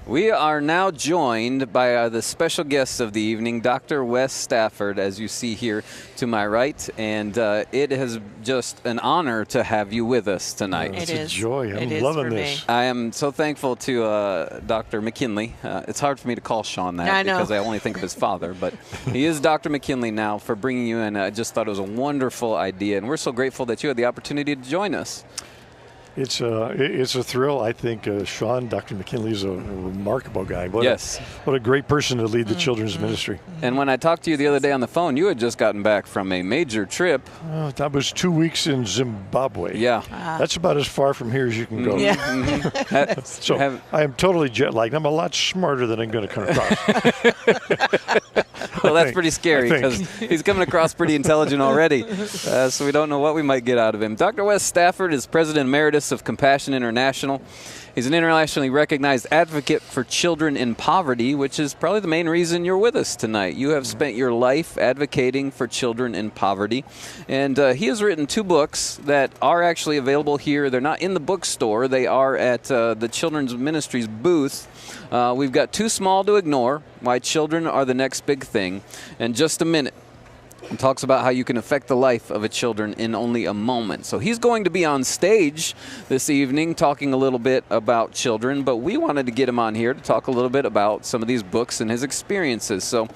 We are now joined by the special guest of the evening, Dr. Wess Stafford, as you see here to my right. And it is just an honor to have you with us tonight. It's a joy. I'm loving this. I am so thankful to Dr. McKinley. It's hard for me to call Sean that because I only think of his father. But he is Dr. McKinley now for bringing you in. I just thought it was a wonderful idea. And we're so grateful that you had the opportunity to join us. It's a thrill. I think Sean, Dr. McKinley, is a remarkable guy. What a great person to lead the children's ministry. And when I talked to you the other day on the phone, you had just gotten back from a major trip. That was 2 weeks in Zimbabwe. Yeah. That's about as far from here as you can go. Yeah. So I am totally jet-lagged. I'm a lot smarter than I'm going to come across. Well, that's pretty scary because he's coming across pretty intelligent already. So we don't know what we might get out of him. Dr. Wess Stafford is President Emeritus of Compassion International. He's an internationally recognized advocate for children in poverty, which is probably the main reason you're with us tonight. You have spent your life advocating for children in poverty. And he has written 2 books that are actually available here. They're not in the bookstore. They are at the Children's Ministries booth. We've got Too Small to Ignore, Why Children Are the Next Big Thing, in just a minute. He talks about how you can affect the life of a children in only a moment. So he's going to be on stage this evening talking a little bit about children, but we wanted to get him on here to talk a little bit about some of these books and his experiences. So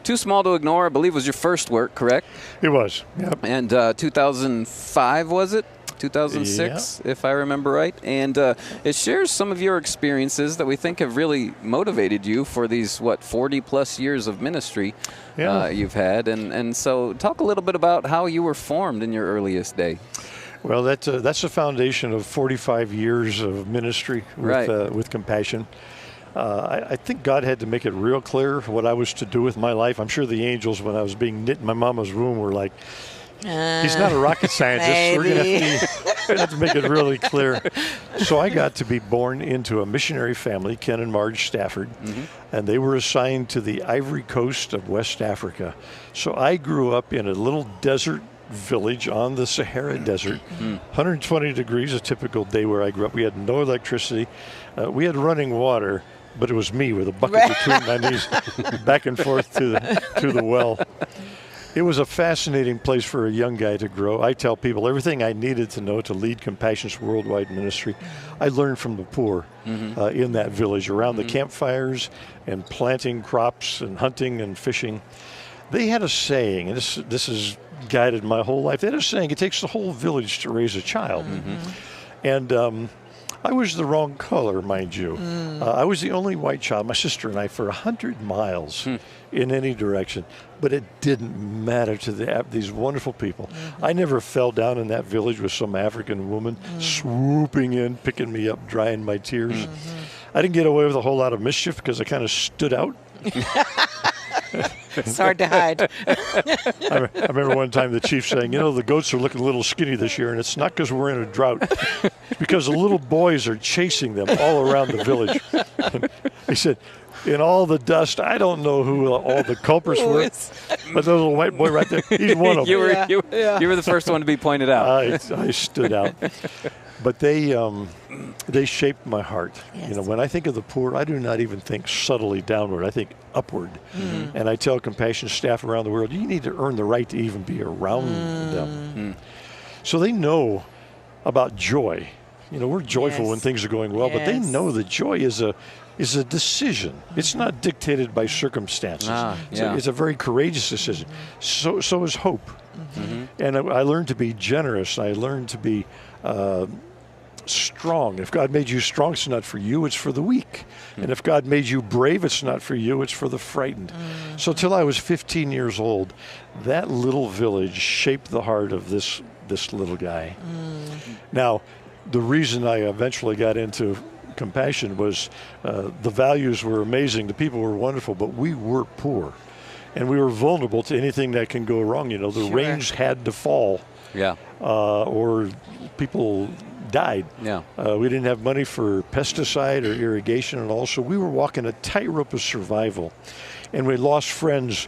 Too Small to Ignore, I believe, was your first work, correct? It was, yep. And 2005, was it? 2006, if I remember right. And it shares some of your experiences that we think have really motivated you for these, 40-plus years of ministry you've had. And so talk a little bit about how you were formed in your earliest day. Well, that's the foundation of 45 years of ministry with Compassion. I think God had to make it real clear what I was to do with my life. I'm sure the angels, when I was being knit in my mama's womb, were like, he's not a rocket scientist. We're going to have to make it really clear. So I got to be born into a missionary family, Ken and Marge Stafford, and they were assigned to the Ivory Coast of West Africa. So I grew up in a little desert village on the Sahara Desert, 120 degrees, a typical day where I grew up. We had no electricity. We had running water, but it was me with a bucket between my knees, back and forth to the well. It was a fascinating place for a young guy to grow. I tell people everything I needed to know to lead Compassion's worldwide ministry, I learned from the poor in that village, around the campfires and planting crops and hunting and fishing. They had a saying, and this has guided my whole life. They had a saying, it takes the whole village to raise a child. And I was the wrong color, mind you. I was the only white child, my sister and I, for 100 miles in any direction. But it didn't matter to these wonderful people. I never fell down in that village with some African woman swooping in, picking me up, drying my tears. I didn't get away with a whole lot of mischief because I kind of stood out. It's hard to hide. I remember one time the chief saying, the goats are looking a little skinny this year, and it's not because we're in a drought. It's because the little boys are chasing them all around the village. He said, in all the dust, I don't know who all the culprits were, but there's a little white boy right there, he's one of them. You were the first one to be pointed out. I stood out. But they shaped my heart. Yes. When I think of the poor, I do not even think subtly downward. I think upward. And I tell Compassion staff around the world, you need to earn the right to even be around them. So they know about joy. We're joyful when things are going well, but they know that joy is a decision. It's not dictated by circumstances. It's a very courageous decision. So is hope. And I learned to be generous. I learned to be strong. If God made you strong, it's not for you, it's for the weak. And if God made you brave, it's not for you, it's for the frightened. So till I was 15 years old, that little village shaped the heart of this little guy. Now, the reason I eventually got into Compassion was the values were amazing, the people were wonderful, but we were poor. And we were vulnerable to anything that can go wrong. The rains had to fall. Or people died. We didn't have money for pesticide or irrigation, and also we were walking a tightrope of survival, and we lost friends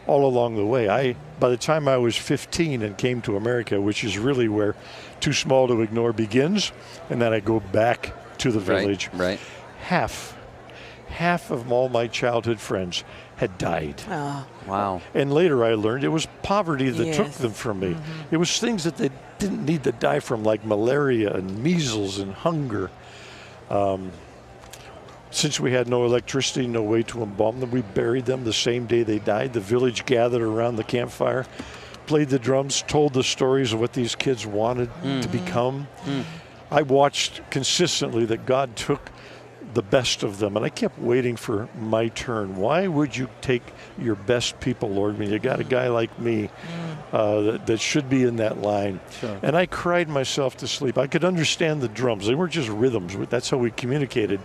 all along the way. By the time I was 15 and came to America, which is really where Too Small to Ignore begins, and then I go back to the village. Right. half of all my childhood friends had died. Oh. Wow. And later I learned it was poverty that took them from me. It was things that they didn't need to die from, like malaria and measles and hunger. Since we had no electricity, no way to embalm them, we buried them the same day they died. The village gathered around the campfire, played the drums, told the stories of what these kids wanted to become. I watched consistently that God took the best of them, and I kept waiting for my turn. Why would you take your best people, Lord, when you got a guy like me that should be in that line? Sure. And I cried myself to sleep. I could understand the drums. They weren't just rhythms. That's how we communicated.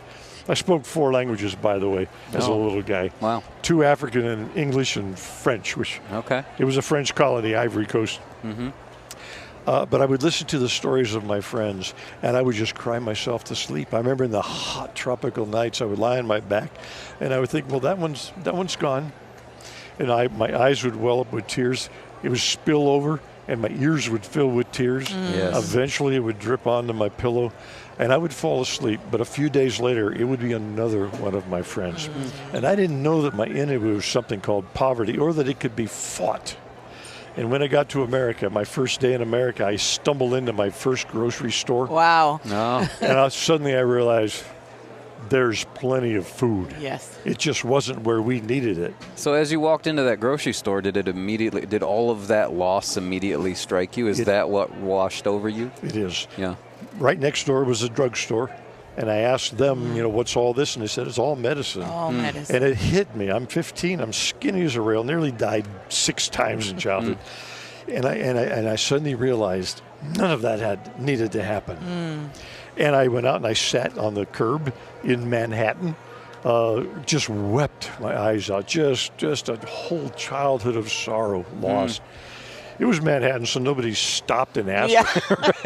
I spoke 4 languages, by the way, as a little guy. Wow. 2 African and English and French, which it was a French colony, Ivory Coast. But I would listen to the stories of my friends, and I would just cry myself to sleep. I remember in the hot tropical nights, I would lie on my back, and I would think, well, that one's gone. And my eyes would well up with tears. It would spill over, and my ears would fill with tears. Yes. Eventually, it would drip onto my pillow, and I would fall asleep. But a few days later, it would be another one of my friends. And I didn't know that my enemy was something called poverty, or that it could be fought. And when I got to America, my first day in America, I stumbled into my first grocery store. Wow. No. And suddenly I realized there's plenty of food. Yes. It just wasn't where we needed it. So as you walked into that grocery store, did all of that loss immediately strike you? Is that what washed over you? It is. Yeah. Right next door was a drugstore. And I asked them, what's all this? And they said, it's all medicine. All medicine. And it hit me. I'm 15. I'm skinny as a rail. Nearly died 6 times in childhood. And I suddenly realized none of that needed to happen. And I went out and I sat on the curb in Manhattan, just wept my eyes out. Just a whole childhood of sorrow lost. It was Manhattan, so nobody stopped and asked,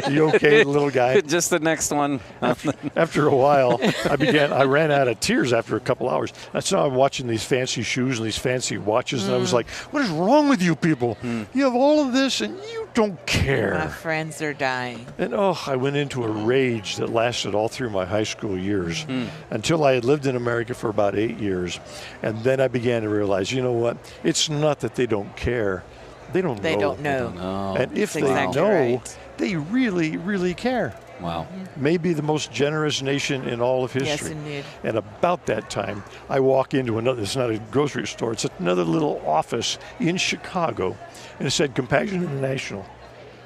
"You okay, little guy?" Just the next one. After a while, I ran out of tears after a couple hours. That's how I'm watching these fancy shoes and these fancy watches, and I was like, "What is wrong with you people? You have all of this, and you don't care." My friends are dying. And I went into a rage that lasted all through my high school years, until I had lived in America for about 8 years, and then I began to realize, you know what? It's not that they don't care. They don't know. They don't know. And if That's they exactly know, right. they really, really care. Wow. Maybe the most generous nation in all of history. Yes, indeed. And about that time, I walk into it's not a grocery store, it's another little office in Chicago, and it said Compassion International.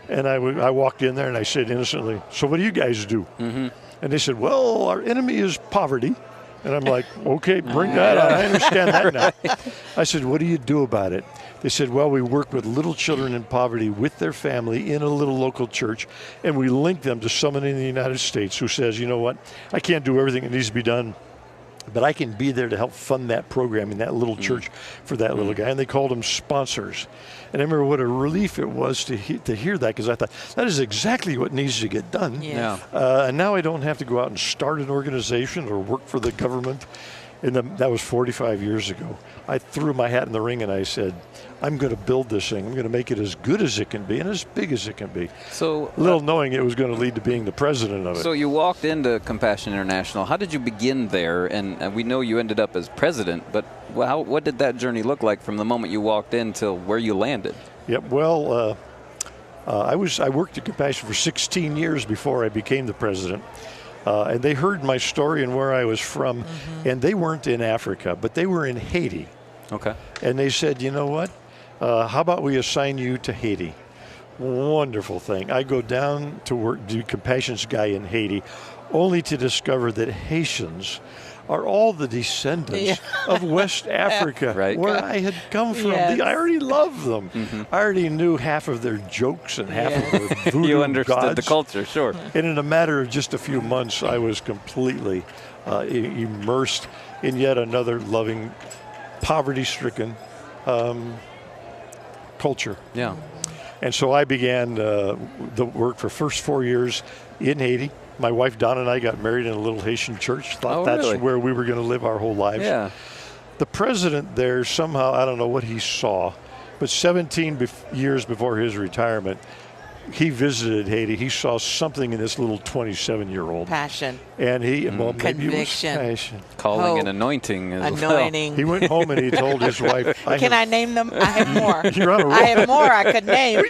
And I walked in there and I said innocently, "So what do you guys do?" And they said, "Well, our enemy is poverty." And I'm like, "Okay, bring that on. I understand that now." I said, "What do you do about it?" They said, "Well, we work with little children in poverty with their family in a little local church, and we link them to someone in the United States who says, you know what, I can't do everything that needs to be done, but I can be there to help fund that program in that little church for that little guy." And they called them sponsors. And I remember what a relief it was to hear that, because I thought, that is exactly what needs to get done. Yes. And now I don't have to go out and start an organization or work for the government. And that was 45 years ago. I threw my hat in the ring and I said, I'm going to build this thing. I'm going to make it as good as it can be and as big as it can be. So, little knowing it was going to lead to being the president of it. So you walked into Compassion International. How did you begin there? And we know you ended up as president, but what did that journey look like from the moment you walked in till where you landed? Yep. Well, I worked at Compassion for 16 years before I became the president. And they heard my story and where I was from, and they weren't in Africa, but they were in Haiti. Okay. And they said, you know what, how about we assign you to Haiti? Wonderful thing. I go down to work, do Compassion's guy in Haiti, only to discover that Haitians are all the descendants of West Africa, where I had come from. Yes. I already loved them. I already knew half of their jokes and half of their voodoo You understood gods. the culture, sure. And in a matter of just a few months, I was completely immersed in yet another loving, poverty-stricken culture. Yeah. And so I began the work for first 4 years in Haiti. My wife, Donna, and I got married in a little Haitian church. Thought that's where we were going to live our whole lives. Yeah. The president there, somehow, I don't know what he saw, but 17 years before his retirement, he visited Haiti. He saw something in this little 27-year-old. Passion. And well, maybe it was Conviction. passion. Calling and anointing as Anointing. He went home and he told his wife, Can I name them? I have more. You're on a roll. I have more I could name.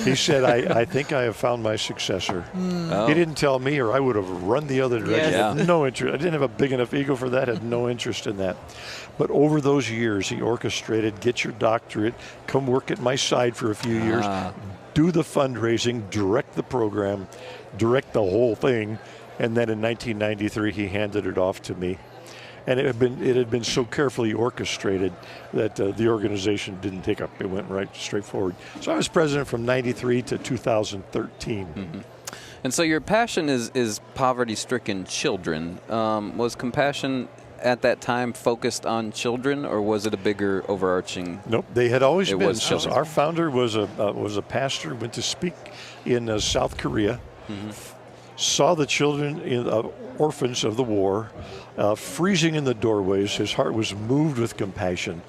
He said, I think I have found my successor. Oh. He didn't tell me, or I would have run the other direction. Yes. Had no interest. I didn't have a big enough ego for that, had no interest in that. But over those years, he orchestrated, get your doctorate, come work at my side for a few years, do the fundraising, direct the program, direct the whole thing. And then in 1993, he handed it off to me. And it had been so carefully orchestrated that the organization didn't take up. It went right straight forward. So I was president from 93 to 2013. Mm-hmm. And so your passion is poverty-stricken children. Was Compassion at that time focused on children, or was it a bigger overarching? Nope, they had always been. Was children. Our founder was a pastor, went to speak in South Korea, saw the children in orphans of the war, freezing in the doorways. His heart was moved with compassion.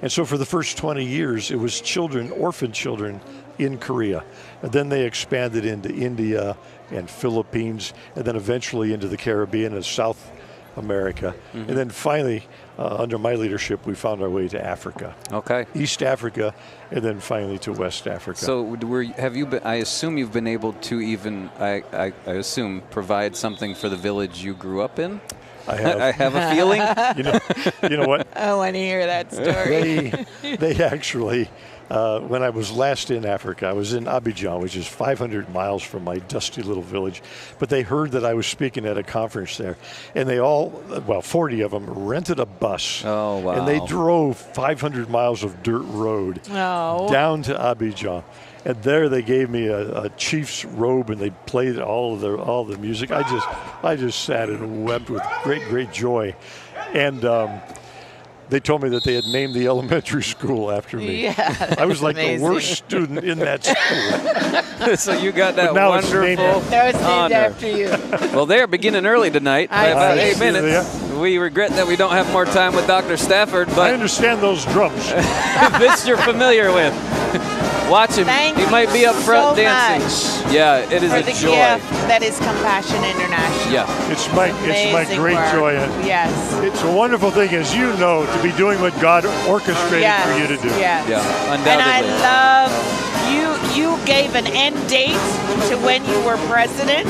And so for the first 20 years, it was children, orphan children in Korea. And then they expanded into India and Philippines, and then eventually into the Caribbean and South America. And then finally, under my leadership, we found our way to Africa. Okay. East Africa, and then finally to West Africa. So have you been, I assume you've been able to even, I assume, provide something for the village you grew up in? I have. I have a feeling. You know what? I want to hear that story. They actually, when I was last in Africa, I was in Abidjan, which is 500 miles from my dusty little village. But they heard that I was speaking at a conference there. And they all, 40 of them, rented a bus. Oh, wow. And they drove 500 miles of dirt road down to Abidjan. And there they gave me a chief's robe, and they played all the music. I just sat and wept with great joy. And they told me that they had named the elementary school after me. Yeah, I was like amazing. the worst student in that school. So you got that now it's wonderful named No, it's named honor. after you. Well, they're beginning early tonight by I about see. 8 minutes. Yeah. We regret that we don't have more time with Dr. Stafford, I but understand those drums. this you're familiar with. Watch him. Thank He might be up front so dancing. much Yeah, it is for a the joy. gift that is Compassion International. Yeah. It's my Amazing great work. joy. And Yes. it's a wonderful thing, as you know, to be doing what God orchestrated Yes. for you to do. Yes. Yeah, And I undoubtedly. love you gave an end date to when you were president,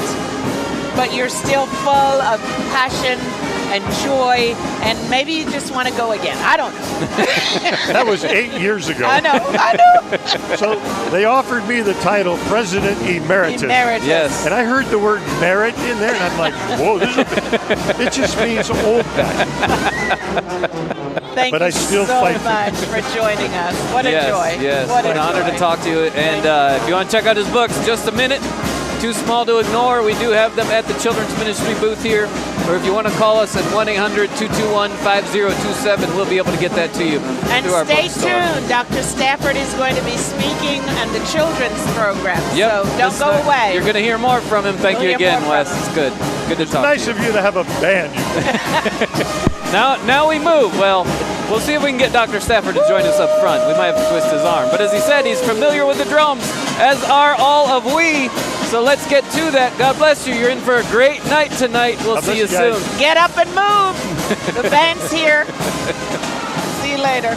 but you're still full of passion and joy, and maybe you just want to go again. I don't know. That was 8 years ago. I know. So they offered me the title President Emeritus. Emeritus. Yes. And I heard the word merit in there, and I'm like, whoa, it just means old guy. Thank But you I still so fight for much for joining us. What a joy. Yes, What an a honor joy. to talk to you. And if you want to check out his books, Just a Minute, Too Small to Ignore, we do have them at the Children's Ministry booth here. Or if you want to call us at 1-800-221-5027, we'll be able to get that to you And through our stay bookstore. tuned. Dr. Stafford is going to be speaking on the children's program. Yep. So don't go away. You're going to hear more from him. Thank You'll you hear again, more Wes. from him. It's good. Good to talk Nice to you. of you to have a band. Now we move. Well, we'll see if we can get Dr. Stafford to join us up front. We might have to twist his arm. But as he said, he's familiar with the drums, as are all of we. So let's get to that. God bless you. You're in for a great night tonight. We'll God see you bless you soon. guys. Get up and move. The band's here. See you later.